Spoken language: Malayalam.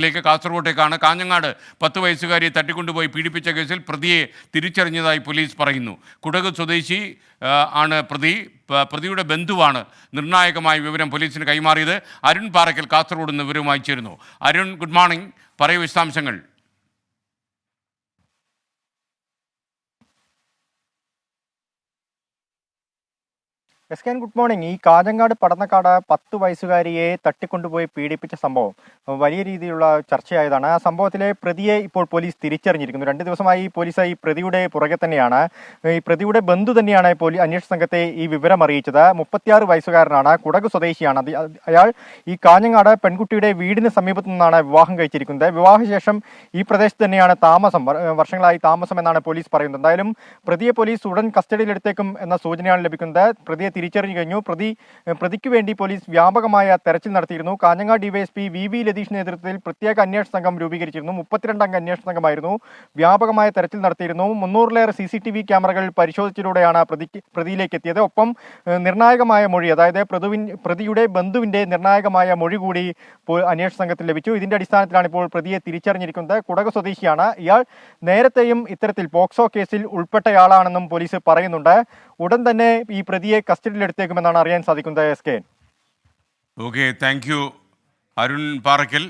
ിലേക്ക് കാസർഗോട്ടേക്കാണ്. കാഞ്ഞങ്ങാട് 10 വയസ്സുകാരിയെ തട്ടിക്കൊണ്ടുപോയി പീഡിപ്പിച്ച കേസിൽ പ്രതിയെ തിരിച്ചറിഞ്ഞതായി പോലീസ് പറയുന്നു. കുടക് സ്വദേശി ആണ് പ്രതിയുടെ ബന്ധുവാണ് നിർണായകമായ വിവരം പോലീസിന് കൈമാറിയത്. അരുൺ പാറയ്ക്കൽ കാസർഗോഡ് നിന്ന് വിവരവുമായി ചേരുന്നു. Arun, good morning. പറയൂ വിശദാംശങ്ങൾ. Good morning. ഈ കാഞ്ഞങ്ങാട് പടന്നക്കാട് 10 വയസ്സുകാരിയെ തട്ടിക്കൊണ്ടുപോയി പീഡിപ്പിച്ച സംഭവം വലിയ രീതിയിലുള്ള ചർച്ചയായതാണ്. ആ സംഭവത്തിലെ പ്രതിയെ ഇപ്പോൾ പോലീസ് തിരിച്ചറിഞ്ഞിരിക്കുന്നു. 2 ദിവസമായി പോലീസ് ഈ പ്രതിയുടെ പുറകെ തന്നെയാണ്. ഈ പ്രതിയുടെ ബന്ധു തന്നെയാണ് അന്വേഷണ സംഘത്തെ ഈ വിവരം അറിയിച്ചത്. 36 വയസ്സുകാരനാണ്, കുടക് സ്വദേശിയാണ്. അയാൾ ഈ കാഞ്ഞങ്ങാട് പെൺകുട്ടിയുടെ വീടിന് സമീപത്തു നിന്നാണ് വിവാഹം കഴിച്ചിരിക്കുന്നത്. വിവാഹശേഷം ഈ പ്രദേശത്ത് തന്നെയാണ് താമസം, വർഷങ്ങളായി താമസം എന്നാണ് പോലീസ് പറയുന്നത്. എന്തായാലും പ്രതിയെ പോലീസ് ഉടൻ കസ്റ്റഡിയിലെടുത്തേക്കും എന്ന സൂചനയാണ് ലഭിക്കുന്നത്. പ്രതിയെ തിരിച്ചറിഞ്ഞു കഴിഞ്ഞു. പ്രതിക്ക് വേണ്ടി പോലീസ് വ്യാപകമായ തെരച്ചിൽ നടത്തിയിരുന്നു. കാഞ്ഞങ്ങാട് ഡിവൈഎസ്പി വി ലതീഷിന്റെ നേതൃത്വത്തിൽ പ്രത്യേക അന്വേഷണ സംഘം രൂപീകരിച്ചിരുന്നു. 32 അംഗ അന്വേഷണ സംഘമായിരുന്നു. വ്യാപകമായ തെരച്ചിൽ നടത്തിയിരുന്നു. 300-ലേറെ CCTV ക്യാമറകൾ പരിശോധിച്ചതിലൂടെയാണ് പ്രതിയിലേക്ക് എത്തിയത്. ഒപ്പം നിർണായകമായ മൊഴി, അതായത് പ്രതിയുടെ ബന്ധുവിന്റെ നിർണായകമായ മൊഴി കൂടി അന്വേഷണ സംഘത്തിൽ ലഭിച്ചു. ഇതിന്റെ അടിസ്ഥാനത്തിലാണ് ഇപ്പോൾ പ്രതിയെ തിരിച്ചറിഞ്ഞിരിക്കുന്നത്. കുടക് സ്വദേശിയാണ്. ഇയാൾ നേരത്തെയും ഇത്തരത്തിൽ പോക്സോ കേസിൽ ഉൾപ്പെട്ടയാളാണെന്നും പോലീസ് പറയുന്നുണ്ട്. ഉടൻ തന്നെ ഈ പ്രതിയെ കസ്റ്റഡിയിലെടുത്തേക്കുമെന്നാണ് അറിയാൻ സാധിക്കുന്നത്. Okay, thank you Arun Parakkal.